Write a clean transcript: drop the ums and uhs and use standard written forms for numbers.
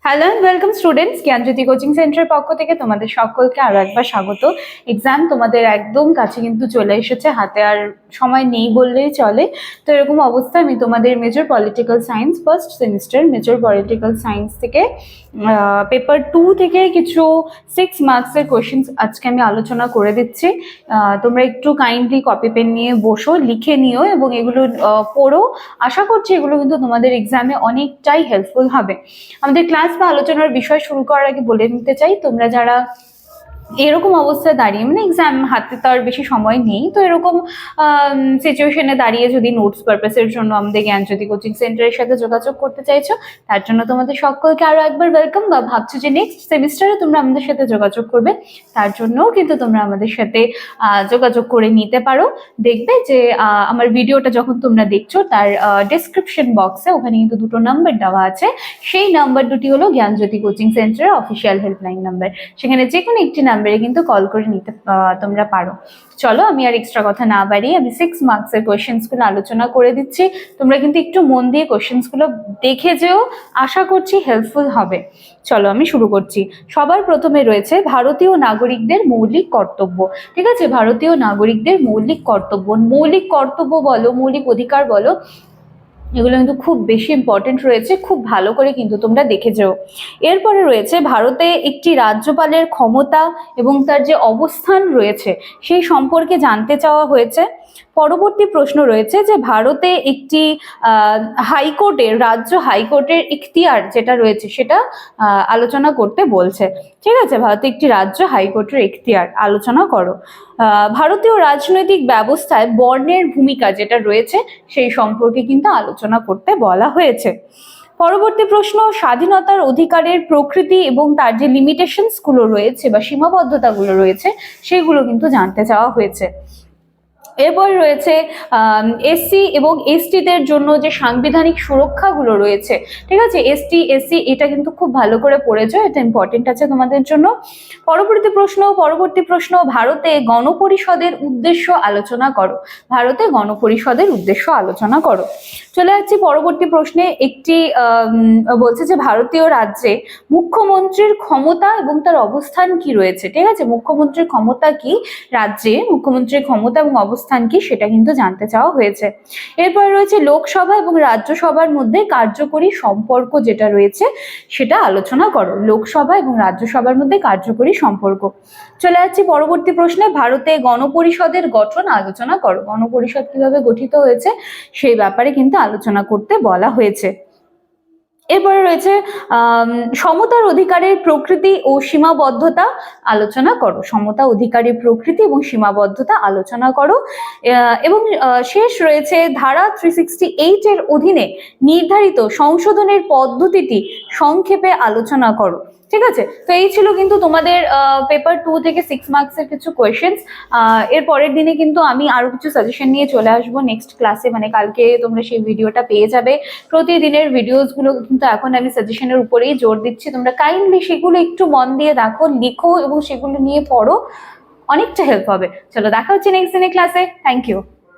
Hello and welcome students, Gyanjyoti coaching সেন্টারের পক্ষ থেকে তোমাদের সকলকে আরো একবার স্বাগত। এক্সাম তোমাদের একদম কাছে কিন্তু চলে এসেছে, হাতে আর সময় নেই বললেই চলে। তো এরকম অবস্থায় আমি তোমাদের major political science first semester major political science থেকে পেপার 2 থেকে কিছু 6 মার্কসের কোয়েশ্চেন্স আজকে আমি আলোচনা করে দিচ্ছি। তোমরা একটু কাইন্ডলি কপি পেন নিয়ে বসো, লিখে নিও এবং এগুলো পড়ো। আশা করছি এগুলো কিন্তু তোমাদের এক্সামে অনেকটাই হেল্পফুল হবে। আমাদের ক্লাস বা আলোচনার বিষয় শুরু করার আগে বলে নিতে চাই, তোমরা যারা এরকম অবস্থায় দাঁড়িয়ে মানে এক্সাম হাতে তো আর বেশি সময় নেই, তো এরকম সিচুয়েশনে দাঁড়িয়ে যদি নোটস পারপাসের জন্য আমাদের জ্ঞানজ্যোতি কোচিং সেন্টারের সাথে যোগাযোগ করতে চাইছো, তার জন্য তোমাদের সকলকে আরো একবার ওয়েলকাম। বা ভাবছো যে নেক্সট সেমিস্টারে তোমরা আমাদের সাথে যোগাযোগ করবে, তার জন্যও কিন্তু তোমরা আমাদের সাথে যোগাযোগ করে নিতে পারো। দেখবে যে আমার ভিডিওটা যখন তোমরা দেখছো তার ডেসক্রিপশন বক্সে ওখানে কিন্তু দুটো নাম্বার দেওয়া আছে। সেই নাম্বার দুটি হলো জ্ঞানজ্যোতি কোচিং সেন্টারের অফিসিয়াল হেল্পলাইন নাম্বার। সেখানে যে কোনো একটি নাম্বারে কিন্তু কল করে নিতে তোমরা পারো। চলো আমি আর এক্সট্রা কথা না বাড়িয়ে আমি 6 মার্কসের কোয়েশ্চেন্সগুলো আলোচনা করে দিচ্ছি। তোমরা কিন্তু একটু মন দিয়ে কোয়েশ্চেন্সগুলো দেখে যেও, আশা করছি হেল্পফুল হবে। চলো আমি শুরু করছি। সবার প্রথমে রয়েছে ভারতীয় নাগরিকদের মৌলিক কর্তব্য। ঠিক আছে, ভারতীয় নাগরিকদের মৌলিক কর্তব্য, মৌলিক কর্তব্য বলো, মৌলিক অধিকার বলো, এগুলো কিন্তু খুব বেশি ইম্পর্টেন্ট রয়েছে, খুব ভালো করে কিন্তু তোমরা দেখে যেও। এরপরে রয়েছে ভারতে একটি রাজ্যপালের ক্ষমতা এবং তার যে অবস্থান রয়েছে সেই সম্পর্কে জানতে চাওয়া হয়েছে। পরবর্তী প্রশ্ন রয়েছে যে ভারতে একটি হাইকোর্টের, রাজ্য হাইকোর্টের ইখতিয়ার যেটা রয়েছে সেটা আলোচনা করতে বলছে। ঠিক আছে, ভারতে একটি রাজ্য হাইকোর্টের ইখতিয়ার আলোচনা করো। ভারতীয় রাজনৈতিক ব্যবস্থায় বর্ণের ভূমিকা যেটা রয়েছে সেই সম্পর্কে কিন্তু আলোচনা করতে বলা হয়েছে। পরবর্তী প্রশ্ন, স্বাধীনতার অধিকারের প্রকৃতি এবং তার যে লিমিটেশনস গুলো রয়েছে বা সীমাবদ্ধতাগুলো রয়েছে সেগুলো কিন্তু জানতে চাওয়া হয়েছে। এরপর রয়েছে এসসি এবং এসটিদের জন্য যে সাংবিধানিক সুরক্ষাগুলো রয়েছে। ঠিক আছে, এসটি এসসি এটা কিন্তু খুব ভালো করে পড়েছো, এটা ইম্পর্টেন্ট আছে তোমাদের জন্য। পরবর্তী প্রশ্ন, ভারতে গণপরিষদের উদ্দেশ্য আলোচনা করো। ভারতে গণপরিষদের উদ্দেশ্য আলোচনা করো। চলে যাচ্ছি পরবর্তী প্রশ্নে। একটি বলছে যে ভারতীয় রাজ্যে মুখ্যমন্ত্রীর ক্ষমতা এবং তার অবস্থান কি রয়েছে। ঠিক আছে, মুখ্যমন্ত্রীর ক্ষমতা কি, রাজ্যে মুখ্যমন্ত্রীর ক্ষমতা এবং অবস্থান কি সেটা কিন্তু জানতে চাওয়া হয়েছে। এরপর রয়েছে লোকসভা এবং রাজ্যসভার মধ্যে কার্যকরী সম্পর্ক যেটা রয়েছে সেটা আলোচনা করো। লোকসভা এবং রাজ্যসভার মধ্যে কার্যকরী সম্পর্ক। চলে যাচ্ছি পরবর্তী প্রশ্নে, ভারতে গণপরিষদের গঠন আলোচনা করো। গণপরিষদ কিভাবে গঠিত হয়েছে সেই ব্যাপারে কিন্তু আলোচনা করতে বলা হয়েছে। এরপরে রয়েছে সমতার অধিকারের প্রকৃতি ও সীমাবদ্ধতা আলোচনা করো। সমতা অধিকারের প্রকৃতি এবং সীমাবদ্ধতা আলোচনা করো। এবং শেষ রয়েছে ধারা 368 এর অধীনে নির্ধারিত সংশোধনের পদ্ধতিটি সংক্ষেপে আলোচনা করো। ঠিক আছে, তো এই ছিল কিন্তু তোমাদের পেপার 2 থেকে 6 মার্কসের কিছু কোয়েশ্চেন্স। এর পরের দিনে কিন্তু আমি আরো কিছু সাজেশন নিয়ে চলে আসবো নেক্সট ক্লাসে, মানে কালকে তোমরা সেই ভিডিওটা পেয়ে যাবে। প্রতিদিনের ভিডিওসগুলো কিন্তু এখন আমি সাজেশনের উপরেই জোর দিচ্ছি, তোমরা কাইন্ডলি সেগুলো একটু মন দিয়ে দেখো, লিখো এবং সেগুলো নিয়ে পড়ো, অনেকটা হেল্প হবে। চলো দেখা হচ্ছে নেক্সট দিনের ক্লাসে। Thank you.